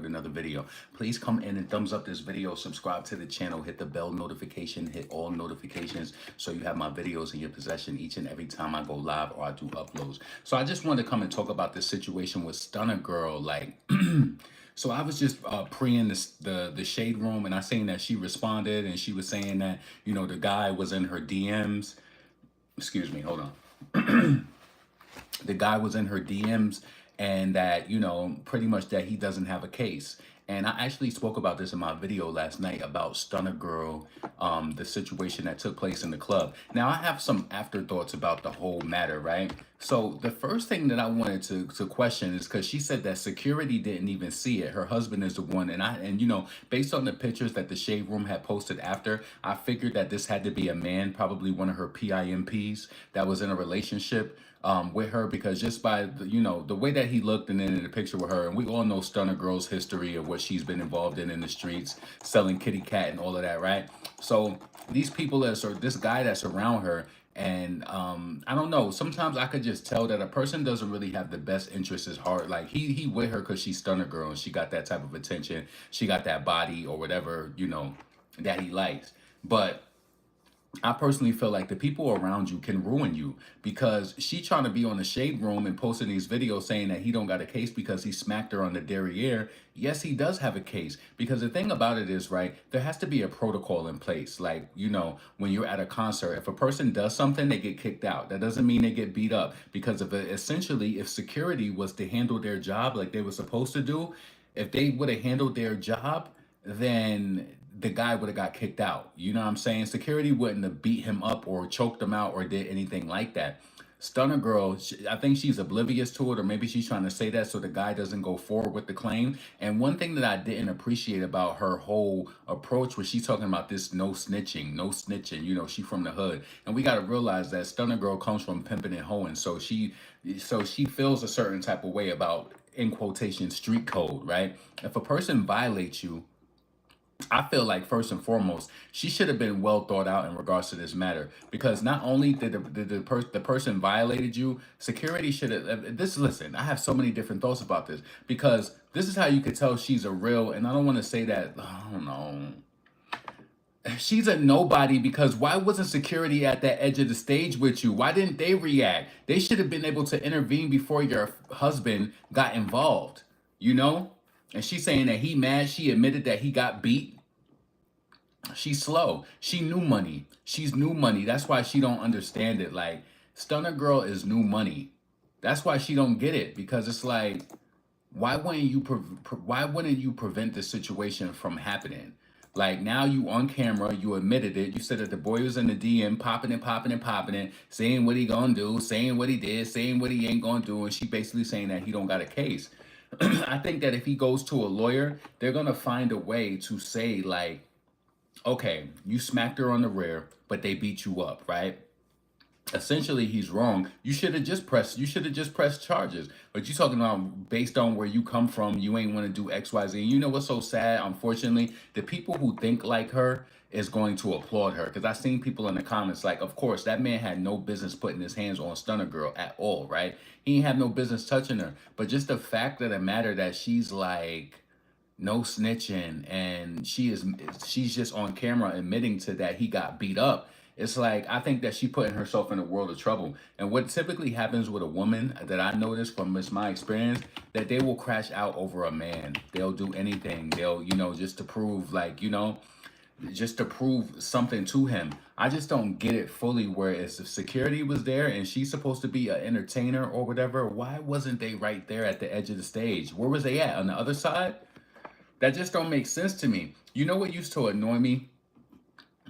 another video. Please come in and thumbs up this video, subscribe to the channel, hit the bell notification, hit all notifications so you have my videos in your possession each and every time I go live or I do uploads. So I just wanted to come and talk about this situation with Stunna Girl. Like, so I was just pre-ing the shade room, and I seen that she responded, and she was saying that, you know, the guy was in her DMs. Excuse me, hold on. The guy was in her DMs, and that, you know, pretty much that he doesn't have a case. And I actually spoke about this in my video last night about Stunna Girl, the situation that took place in the club. Now, I have some afterthoughts about the whole matter, right? So the first thing that I wanted to question is because she said that security didn't even see it. Her husband is the one, and you know, based on the pictures that the Shade Room had posted after, I figured that this had to be a man, probably one of her PIMPs that was in a relationship with her, because just by the, you know, the way that he looked, and then in the picture with her, and we all know Stunna Girl's history of what she's been involved in the streets, selling kitty cat and all of that, right? So these people or this guy that's around her, and I don't know, sometimes I could just tell that a person doesn't really have the best interests at heart. Like he with her because she's Stunna Girl and she got that type of attention, she got that body or whatever, you know, that he likes. But I personally feel like the people around you can ruin you, because she trying to be on the Shade Room and posting these videos saying that he don't got a case because he smacked her on the derriere. Yes, he does have a case, because the thing about it is, right, there has to be a protocol in place. Like, you know, when you're at a concert, if a person does something, they get kicked out. That doesn't mean they get beat up, because of it, essentially, if security was to handle their job like they were supposed to do, if they would have handled their job, then the guy would have got kicked out. You know what I'm saying? Security wouldn't have beat him up or choked him out or did anything like that. Stunna Girl, I think she's oblivious to it, or maybe she's trying to say that so the guy doesn't go forward with the claim. And one thing that I didn't appreciate about her whole approach was she's talking about this no snitching, no snitching. You know, she from the hood, and we got to realize that Stunna Girl comes from pimping and hoeing, so she feels a certain type of way about, in quotation, street code, right? If a person violates you, I feel like first and foremost, she should have been well thought out in regards to this matter, because not only did the person violated you, security should have this. Listen, I have so many different thoughts about this, because this is how you could tell she's a real, and I don't want to say that, I don't know, she's a nobody, because why wasn't security at that edge of the stage with you? Why didn't they react? They should have been able to intervene before your husband got involved, you know? And she's saying that he mad. She admitted that he got beat. She's slow. She new money. She's new money. That's why she don't understand it. Like, Stunna Girl is new money. That's why she don't get it, because it's like, why wouldn't you prevent this situation from happening? Like, now you on camera, you admitted it. You said that the boy was in the DM, popping it, saying what he gonna do, saying what he did, saying what he ain't gonna do, and she basically saying that he don't got a case. I think that if he goes to a lawyer, they're going to find a way to say, like, okay, you smacked her on the rear, but they beat you up, right? Essentially, he's wrong. You should have just pressed charges. But you talking about based on where you come from, you ain't want to do X, Y, Z. And you know what's so sad? Unfortunately, the people who think like her is going to applaud her, because I've seen people in the comments like, of course, that man had no business putting his hands on Stunna Girl at all, right? He ain't have no business touching her. But just the fact of the matter that she's like, no snitching, and she's just on camera admitting to that he got beat up. It's like, I think that she putting herself in a world of trouble. And what typically happens with a woman that I noticed from my experience, that they will crash out over a man. They'll do anything. They'll, you know, just to prove, like, you know, just to prove something to him. I just don't get it fully, whereas if security was there and she's supposed to be an entertainer or whatever, why wasn't they right there at the edge of the stage? Where was they at? On the other side? That just don't make sense to me. You know what used to annoy me?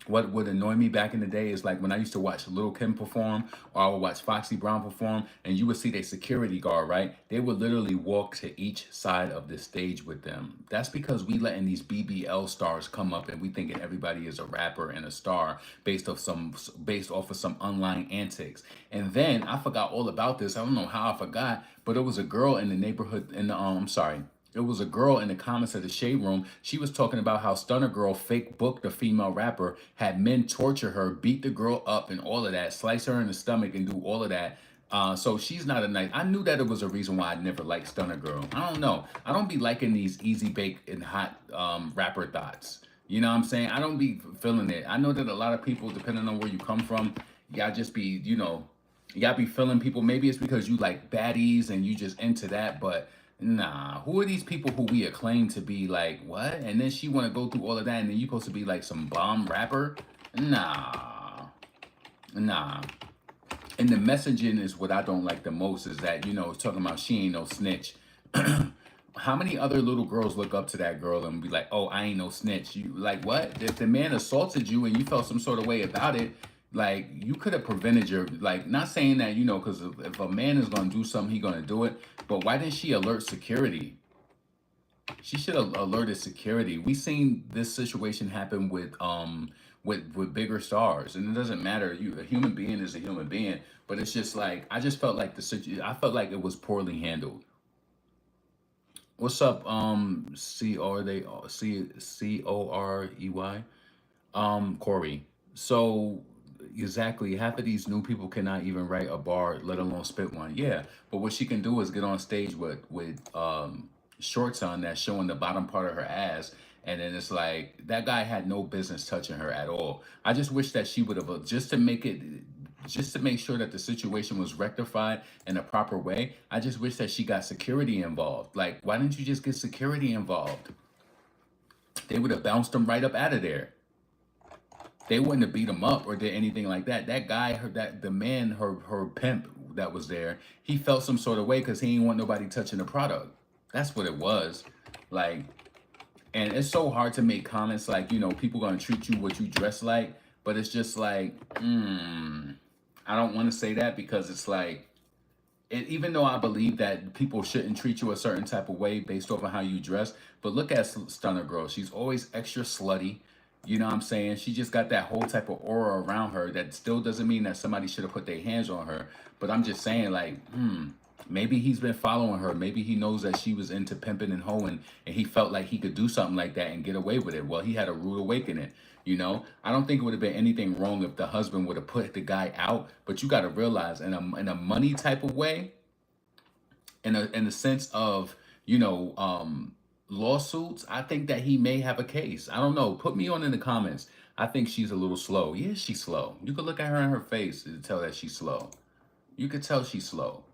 What would annoy me back in the day is like when I used to watch Lil' Kim perform, or I would watch Foxy Brown perform, and you would see their security guard, right? They would literally walk to each side of the stage with them. That's because we letting these BBL stars come up and we thinking everybody is a rapper and a star based off of some online antics. And then I forgot all about this. I don't know how I forgot, but it was a girl in the neighborhood in the I'm sorry. It was a girl in the comments of the Shade Room. She was talking about how Stunna Girl fake booked a female rapper, had men torture her, beat the girl up and all of that, slice her in the stomach and do all of that, So she's not a nice. I knew that it was a reason why I never liked Stunner Girl. I don't know. I don't be liking these easy bake and hot rapper thoughts. You know what I'm saying? I don't be feeling it. I know that a lot of people, depending on where you come from, y'all just be, y'all be feeling people. Maybe it's because you like baddies and you just into that, but nah. Who are these people who we acclaim to be like, what? And then she want to go through all of that and then you supposed to be like some bomb rapper? Nah. Nah. And the messaging is what I don't like the most is that, it's talking about she ain't no snitch. How many other little girls look up to that girl and be like, oh, I ain't no snitch? You like what? If the man assaulted you and you felt some sort of way about it, like you could have prevented your, like, not saying that, because if a man is going to do something, he going to do it. But why didn't she alert security? She should have alerted security. We seen this situation happen with bigger stars, and it doesn't matter. A human being is a human being, but it's just like I just felt like I felt like it was poorly handled. What's up? Corey. Corey. So exactly, half of these new people cannot even write a bar, let alone spit one. Yeah, but what she can do is get on stage with shorts on that's showing the bottom part of her ass, and then it's like that guy had no business touching her at all. I just wish that she would have just to make sure that the situation was rectified in a proper way. I just wish that she got security involved. Like, why didn't you just get security involved? They would have bounced him right up out of there. They wouldn't have beat him up or did anything like that. That guy, the man, her pimp that was there, he felt some sort of way because he didn't want nobody touching the product. That's what it was. Like, and it's so hard to make comments like, people gonna treat you what you dress like, but it's just like, I don't want to say that because it's like, even though I believe that people shouldn't treat you a certain type of way based off of how you dress, but look at Stunner Girl. She's always extra slutty. You know what I'm saying? She just got that whole type of aura around her that still doesn't mean that somebody should have put their hands on her. But I'm just saying, like, maybe he's been following her. Maybe he knows that she was into pimping and hoeing, and he felt like he could do something like that and get away with it. Well, he had a rude awakening. I don't think it would have been anything wrong if the husband would have put the guy out. But you got to realize, in a money type of way, in a sense of lawsuits, I think that he may have a case. I don't know. Put me on in the comments. I think she's a little slow. Yeah, she's slow. You could look at her in her face and tell that she's slow. You could tell she's slow.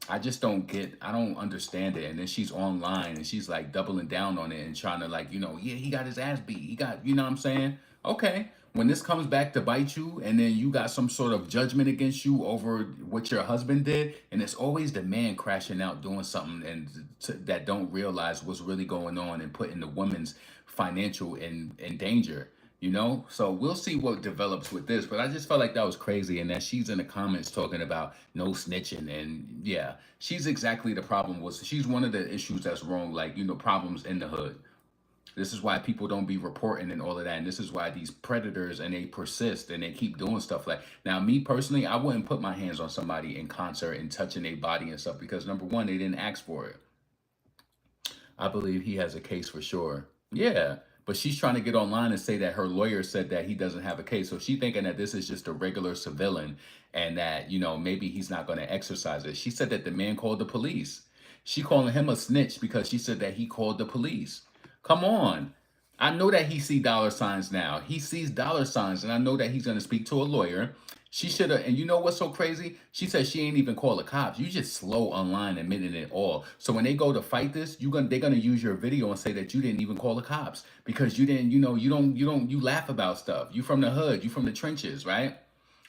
I don't understand it. And then she's online and she's like doubling down on it and trying to like, yeah, he got his ass beat. He got, you know what I'm saying? Okay. When this comes back to bite you and then you got some sort of judgment against you over what your husband did, and it's always the man crashing out doing something that don't realize what's really going on and putting the woman's financial in danger. So we'll see what develops with this, but I just felt like that was crazy, and that she's in the comments talking about no snitching, and yeah, she's exactly the problem. She's one of the issues that's wrong, like problems in the hood. This is why people don't be reporting and all of that, and this is why these predators, and they persist and they keep doing stuff like. Now, me personally, I wouldn't put my hands on somebody in concert and touching their body and stuff because number one, they didn't ask for it. I believe he has a case for sure. Yeah. But she's trying to get online and say that her lawyer said that he doesn't have a case. So she's thinking that this is just a regular civilian and that, maybe he's not going to exercise it. She said that the man called the police. She calling him a snitch because she said that he called the police. Come on. I know that he see dollar signs now. He sees dollar signs, and I know that he's going to speak to a lawyer. She should have, and you know what's so crazy? She said she ain't even call the cops. You just slow online admitting it all. So when they go to fight this, they're gonna use your video and say that you didn't even call the cops because you didn't, you laugh about stuff. You from the hood, you from the trenches, right?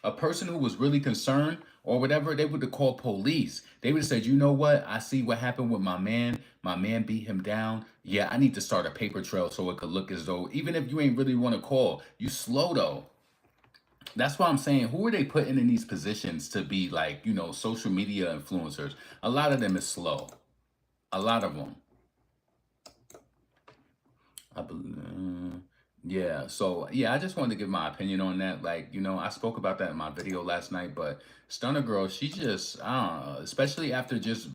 A person who was really concerned or whatever, they would have called police. They would have said, you know what? I see what happened with my man. My man beat him down. Yeah, I need to start a paper trail so it could look as though, even if you ain't really want to call, you slow though. That's why I'm saying, who are they putting in these positions to be like, social media influencers? A lot of them is slow. A lot of them. I believe. Yeah. So yeah, I just wanted to give my opinion on that. Like, I spoke about that in my video last night, but Stunner Girl, she just, I don't know, especially after just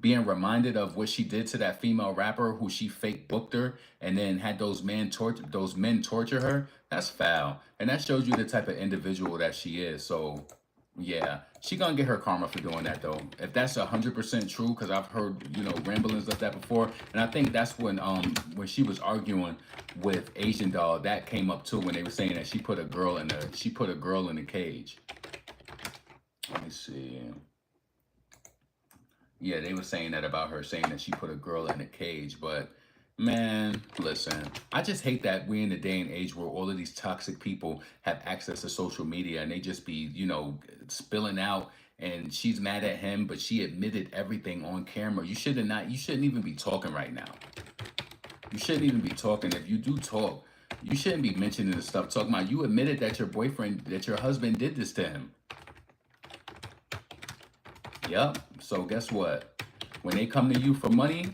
being reminded of what she did to that female rapper who she fake booked her and then had those men torture her. That's foul, and that shows you the type of individual that she is. So yeah, She gonna get her karma for doing that though. If that's 100% true, because I've heard, you know, ramblings of that before, and I think that's when she was arguing with Asian doll, that came up too when they were saying that she put a girl in a cage. Let me see. Yeah, they were saying that about her, saying that she put a girl in a cage. But man, listen, I just hate that we're in a day and age where all of these toxic people have access to social media and they just be, you know, spilling out. And she's mad at him, but she admitted everything on camera. You shouldn't even be talking right now. You shouldn't even be talking. If you do talk, you shouldn't be mentioning the stuff. Talking about you admitted that your husband did this to him. Yep. So guess what? When they come to you for money,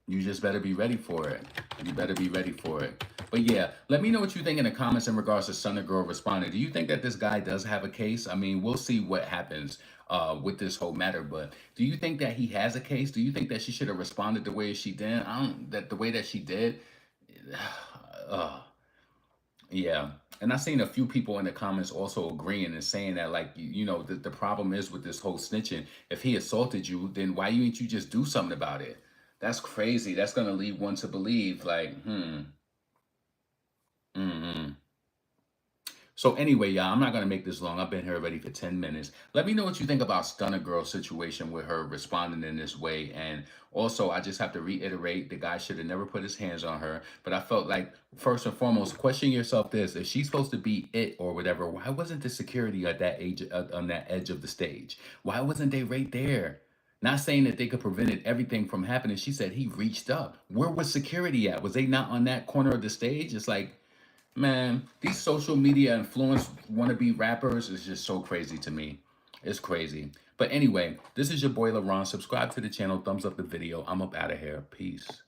you just better be ready for it. You better be ready for it. But yeah, let me know what you think in the comments in regards to Stunna Girl responding. Do you think that this guy does have a case? I mean, we'll see what happens with this whole matter. But do you think that he has a case? Do you think that she should have responded the way she did? The way that she did. Yeah. And I seen a few people in the comments also agreeing and saying that, like, you know, the problem is with this whole snitching. If he assaulted you, then why ain't you just do something about it? That's crazy. That's gonna lead one to believe, like, mm-hmm. So anyway, y'all, I'm not gonna make this long. I've been here already for 10 minutes. Let me know what you think about Stunna Girl's situation with her responding in this way. And also, I just have to reiterate, the guy should have never put his hands on her. But I felt like, first and foremost, question yourself this: if she's supposed to be it or whatever, why wasn't the security at that age on that edge of the stage? Why wasn't they right there? Not saying that they could prevented everything from happening. She said he reached up. Where was security at? Was they not on that corner of the stage? It's like, man, these social media influence wannabe rappers is just so crazy to me. It's crazy. But anyway, this is your boy LaRon. Subscribe to the channel. Thumbs up the video. I'm up out of here. Peace.